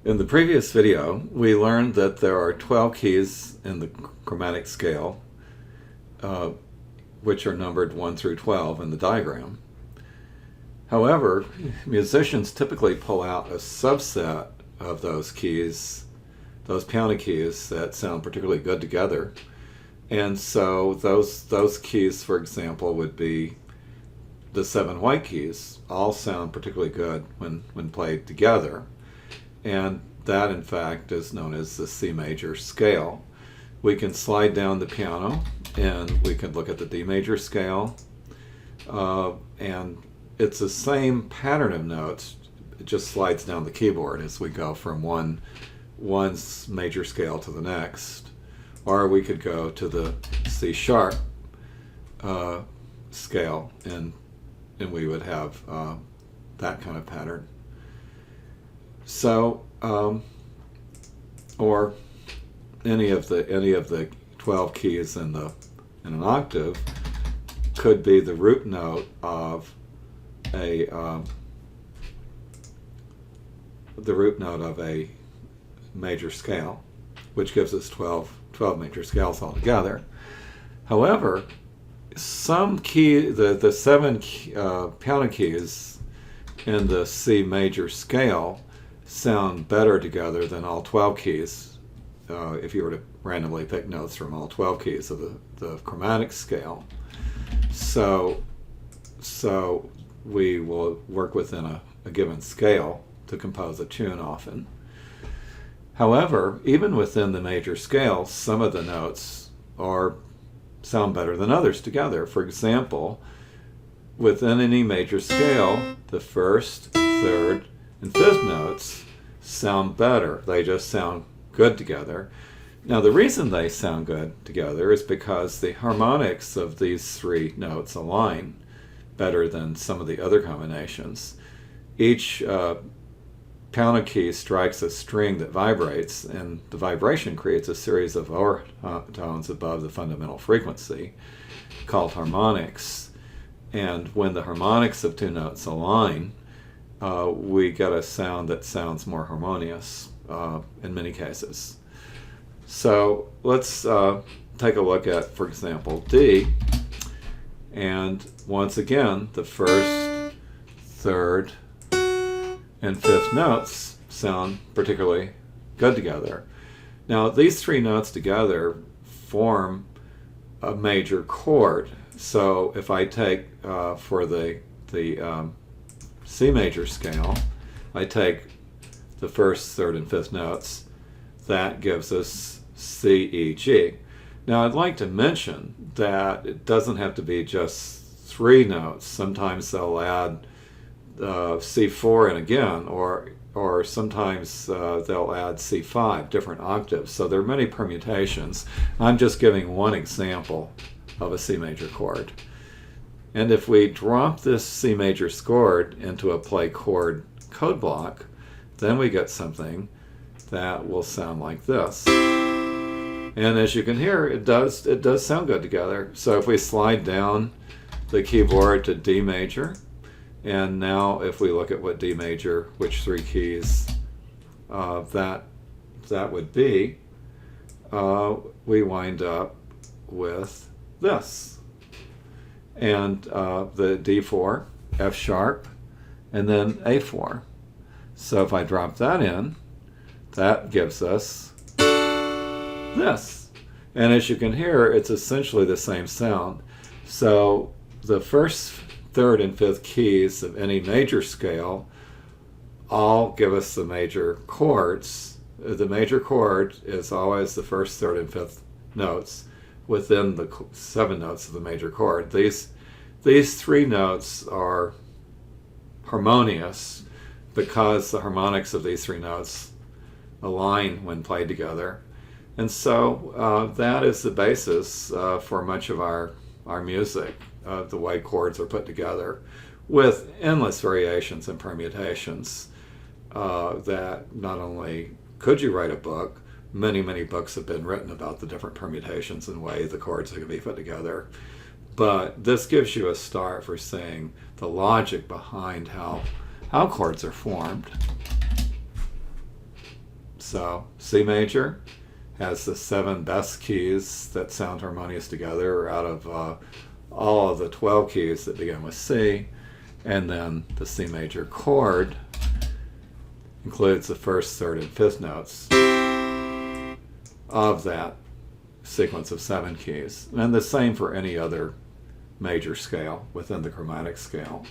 In the previous video, we learned that there are 12 keys in the chromatic scale, which are numbered 1 through 12 in the diagram. However, musicians typically pull out a subset of those keys, those piano keys that sound particularly good together. And so those keys, for example, would be the 7 white keys, all sound particularly good when played together. And that, in fact, is known as the C major scale. We can slide down the piano and we can look at the D major scale. And it's the same pattern of notes. It just slides down the keyboard as we go from one major scale to the next. Or we could go to the C sharp scale and we would have that kind of pattern. So, or any of the 12 keys in an octave could be the root note of a major scale, which gives us 12 major scales altogether. However, the 7 piano keys in the C major scale sound better together than all 12 keys if you were to randomly pick notes from all 12 keys of the chromatic scale. So we will work within a given scale to compose a tune often. However, even within the major scale, some of the notes sound better than others together. For example, within any major scale, the first, third, and fifth notes sound better. They just sound good together. Now, the reason they sound good together is because the harmonics of these 3 notes align better than some of the other combinations. Each piano key strikes a string that vibrates, and the vibration creates a series of overtones above the fundamental frequency called harmonics. And when the harmonics of 2 notes align, we get a sound that sounds more harmonious in many cases. So let's take a look at, for example, D. And once again, the first, third, and fifth notes sound particularly good together. Now, these 3 notes together form a major chord. So if I take for the C major scale, I take the first, third, and fifth notes. That gives us C, E, G. Now, I'd like to mention that it doesn't have to be just 3 notes. Sometimes they'll add C4 in again, or sometimes they'll add C5, different octaves. So there are many permutations. I'm just giving one example of a C major chord. And if we drop this C major chord into a play chord code block, then we get something that will sound like this. And as you can hear, it does sound good together. So if we slide down the keyboard to D major, and now if we look at what D major, which 3 keys that would be, we wind up with this. And the D4, F sharp, and then A4. So if I drop that in, that gives us this. And as you can hear, it's essentially the same sound. So the first, third, and fifth keys of any major scale all give us the major chords. The major chord is always the first, third, and fifth notes within the 7 notes of the major chord. These 3 notes are harmonious because the harmonics of these 3 notes align when played together. And so that is the basis for much of our music, the way chords are put together, with endless variations and permutations that not only could you write a book, many books have been written about the different permutations and ways the chords can be put together. But this gives you a start for seeing the logic behind how chords are formed. So C major has the 7 best keys that sound harmonious together out of all of the 12 keys that begin with C. And then the C major chord includes the first, third, and fifth notes of that sequence of 7 keys. And the same for any other major scale within the chromatic scale.